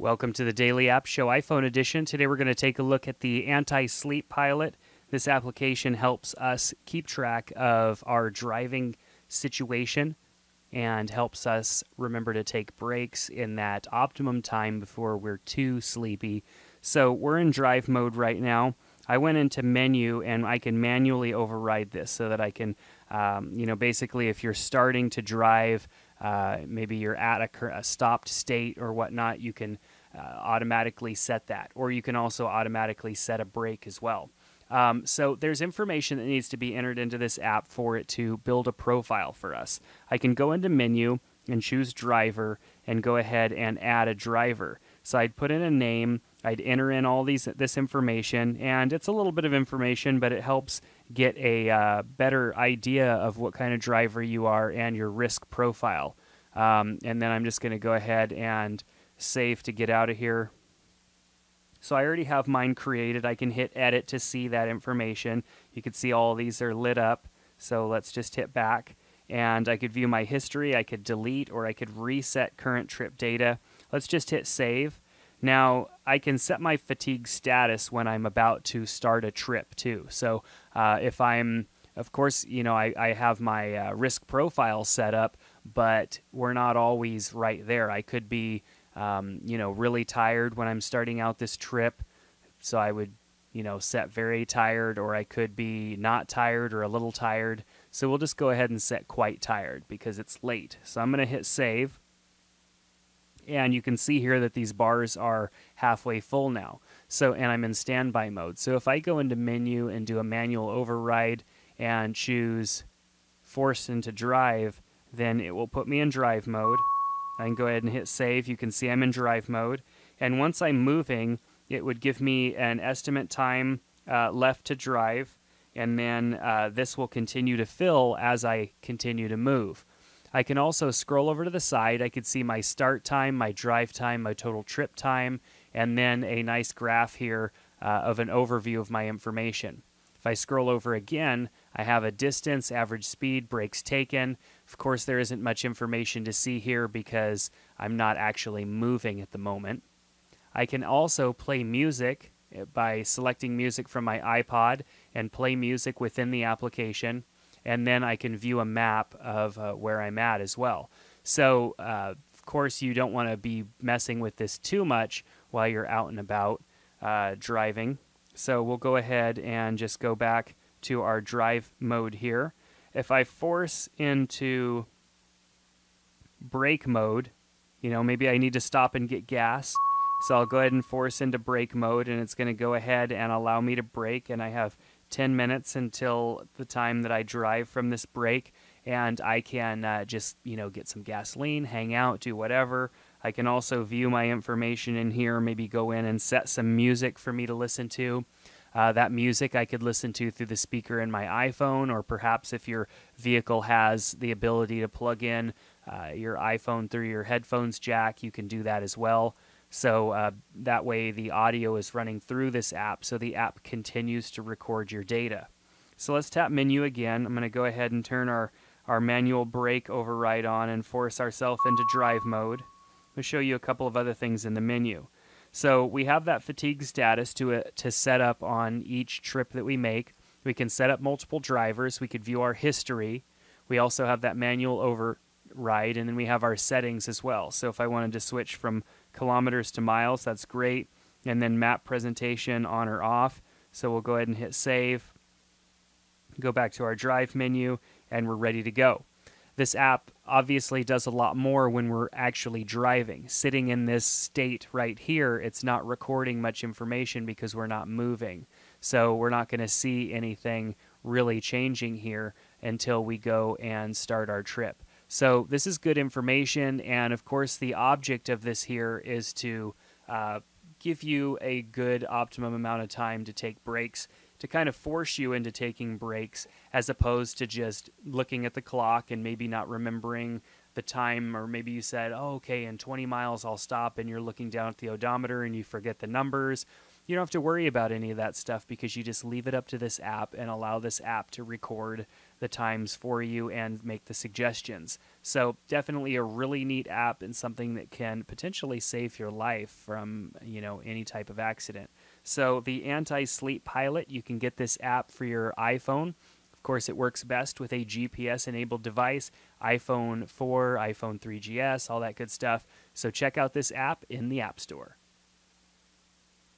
Welcome to the Daily App Show iPhone edition. Today we're going to take a look at the Anti-Sleep Pilot. This application helps us keep track of our driving situation and helps us remember to take breaks in that optimum time before we're too sleepy. So we're in drive mode right now. I went into menu and I can manually override this so that I can, basically if you're starting to drive, maybe you're at a stopped state or whatnot, you can automatically set that. Or you can also automatically set a brake as well. So there's information that needs to be entered into this app for it to build a profile for us. I can go into menu and choose driver and go ahead and add a driver. So I'd put in a name, I'd enter in all this information, and it's a little bit of information, but it helps get a better idea of what kind of driver you are and your risk profile. And then I'm just going to go ahead and save to get out of here. So I already have mine created. I can hit edit to see that information. You can see all these are lit up. So let's just hit back. And I could view my history. I could delete or I could reset current trip data. Let's just hit save. Now I can set my fatigue status when I'm about to start a trip too. So if I'm, of course, I have my risk profile set up, but we're not always right there. I could be really tired when I'm starting out this trip. So I would, set very tired, or I could be not tired or a little tired. So we'll just go ahead and set quite tired because it's late. So I'm going to hit save. And you can see here that these bars are halfway full now. And I'm in standby mode. So if I go into menu and do a manual override and choose force into drive, then it will put me in drive mode. I can go ahead and hit save. You can see I'm in drive mode. And once I'm moving, it would give me an estimate time left to drive. And then this will continue to fill as I continue to move. I can also scroll over to the side. I could see my start time, my drive time, my total trip time, and then a nice graph here of an overview of my information. If I scroll over again, I have a distance, average speed, breaks taken. Of course, there isn't much information to see here because I'm not actually moving at the moment. I can also play music by selecting music from my iPod and play music within the application. And then I can view a map of where I'm at as well. So, of course, you don't want to be messing with this too much while you're out and about driving. So we'll go ahead and just go back to our drive mode here. If I force into brake mode, maybe I need to stop and get gas. So I'll go ahead and force into brake mode, and it's going to go ahead and allow me to brake, and I have 10 minutes until the time that I drive from this break, and I can just, get some gasoline, hang out, do whatever. I can also view my information in here, maybe go in and set some music for me to listen to. That music I could listen to through the speaker in my iPhone, or perhaps if your vehicle has the ability to plug in your iPhone through your headphones jack, you can do that as well. So that way the audio is running through this app, so the app continues to record your data. So let's tap menu again. I'm going to go ahead and turn our manual brake override on and force ourselves into drive mode. I'll show you a couple of other things in the menu. So we have that fatigue status to set up on each trip that we make. We can set up multiple drivers. We could view our history. We also have that manual override, and then we have our settings as well. So if I wanted to switch from kilometers to miles, that's great. And then map presentation on or off. So we'll go ahead and hit save, go back to our drive menu, and we're ready to go. This app obviously does a lot more when we're actually driving. Sitting in this state right here, it's not recording much information because we're not moving. So we're not going to see anything really changing here until we go and start our trip. So this is good information, and of course the object of this here is to give you a good optimum amount of time to take breaks, to kind of force you into taking breaks, as opposed to just looking at the clock and maybe not remembering the time, or maybe you said, oh, okay, in 20 miles I'll stop, and you're looking down at the odometer and you forget the numbers. You don't have to worry about any of that stuff because you just leave it up to this app and allow this app to record the times for you and make the suggestions. So definitely a really neat app and something that can potentially save your life from, any type of accident. So the Anti-Sleep Pilot, you can get this app for your iPhone. Of course, it works best with a GPS-enabled device, iPhone 4, iPhone 3GS, all that good stuff. So check out this app in the App Store.